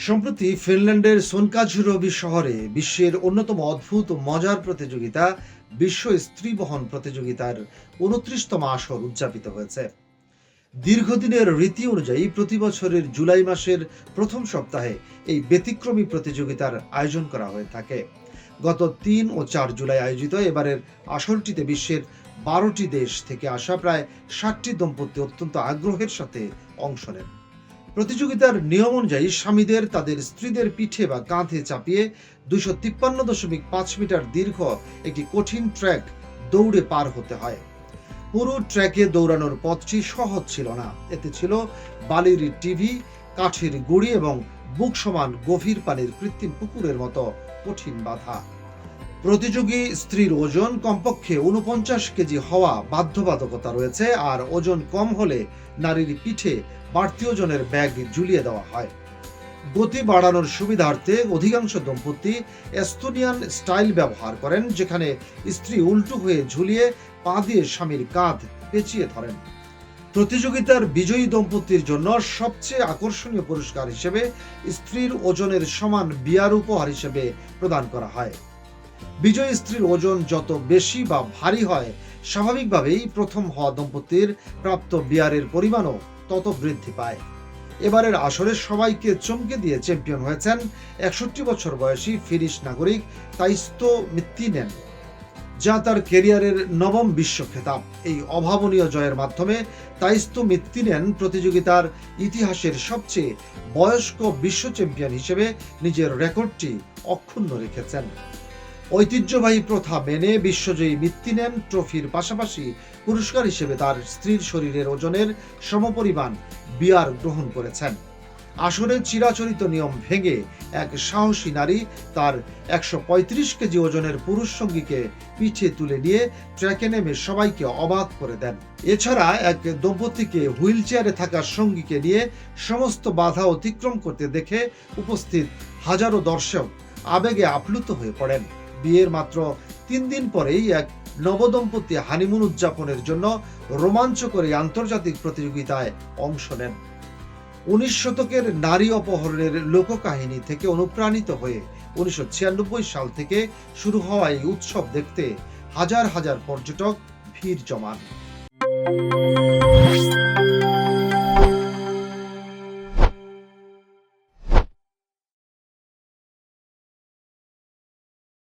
সম্প্রতি ফিনল্যান্ডের সোনকাজুরভি শহরে বিশ্বের অন্যতম অদ্ভুত ও মজার প্রতিযোগিতা বিশ্ব স্ত্রী বহন প্রতিযোগিতার ২৯তম আসর উদযাপিত হয়েছে। দীর্ঘদিনের রীতি অনুযায়ী প্রতি বছরের জুলাই মাসের প্রথম সপ্তাহে এই ব্যতিক্রমী প্রতিযোগিতার আয়োজন করা হয়ে থাকে। গত ৩ ও ৪ জুলাই আয়োজিত এবারের আসরটিতে বিশ্বের ১২টি দেশ থেকে আসা প্রায় ৬০টি দম্পতি অত্যন্ত আগ্রহের সাথে অংশ নেন। প্রতিযোগিতার নিয়ম অনুযায়ী স্বামীদের তাদের স্ত্রীদের পিঠে বা কাঁধে চাপিয়ে ২৫৩.৫ মিটার দীর্ঘ একটি কঠিন ট্র্যাক দৌড়ে পার হতে হয়। পুরো ট্র্যাকে দৌড়ানোর পথটি সহজ ছিল না। এতে ছিল বালির টিভি, কাঠের গুঁড়ি এবং বুক সমান গভীর পানির কৃত্রিম পুকুরের মতো কঠিন বাধা। প্রতিযোগী স্ত্রীর ওজন কমপক্ষে ৪৯ কেজি হওয়া বাধ্যবাধকতা রয়েছে, আর ওজন কম হলে নারীর পিঠে বাড়তি ওজনের ব্যাগ ঝুলিয়ে দেওয়া হয়। গতি বাড়ানোর সুবিধার্থে অধিকাংশ দম্পতি এস্তোনিয়ান স্টাইল ব্যবহার করেন, যেখানে স্ত্রী উল্টো হয়ে ঝুলিয়ে পা দিয়ে স্বামীর কাঁধ পেঁচিয়ে ধরেন। প্রতিযোগিতার বিজয়ী দম্পতির জন্য সবচেয়ে আকর্ষণীয় পুরস্কার হিসেবে স্ত্রীর ওজনের সমান বিয়ার উপহার হিসেবে প্রদান করা হয়। বিজয়ী স্ত্রীর ওজন যত বেশি বা ভারী হয়, স্বাভাবিকভাবেই প্রথম হওয়া দম্পতির প্রাপ্ত বিয়ারের পরিমাণও তত বৃদ্ধি পায়। এবারের আসরে সবাইকে চমকে দিয়ে চ্যাম্পিয়ন হয়েছেন ৬১ বছর বয়সী ফিনিশ নাগরিক তাইস্তো মিত্তিনেন, যা তার ক্যারিয়ারের নবম বিশ্ব খেতাব। এই অভাবনীয় জয়ের মাধ্যমে তাইস্তো মিত্তিনেন প্রতিযোগিতার ইতিহাসের সবচেয়ে বয়স্ক বিশ্ব চ্যাম্পিয়ন হিসেবে নিজের রেকর্ডটি অক্ষুণ্ণ রেখেছেন। ঐতিহ্যবাহী প্রথা মেনে বিশ্বজয়ী মিত্তিনেন ট্রফির পাশাপাশি পুরস্কার হিসেবে তার স্ত্রীর শরীরের ওজনের সমপরিমাণ বিয়ার গ্রহণ করেছেন। আসলে চিরাচরিত নিয়ম ভেঙে এক সাহসী নারী তার ১৩৫ কেজি ওজনের পুরুষ সঙ্গীকে পিঠে তুলে নিয়ে ট্র্যাকে নেমে সবাইকে অবাক করে দেন। এছাড়া এক দম্পতিকে হুইল চেয়ারে থাকা সঙ্গীকে নিয়ে সমস্ত বাধা অতিক্রম করতে দেখে উপস্থিত হাজারো দর্শক আবেগে আপ্লুত হয়ে পড়েন। বিয়ের মাত্র ৩ দিন পরেই এক নবদম্পতি হানিমুন উদযাপনের জন্য রোমাঞ্চকর এই আন্তর্জাতিক প্রতিযোগিতায় অংশ নেন। ১৯ শতকের নারী অপহরণের লোককাহিনী থেকে অনুপ্রাণিত হয়ে ১৯৯৬ সাল থেকে শুরু হওয়া এই উৎসব দেখতে হাজার হাজার পর্যটক ভিড় জমান।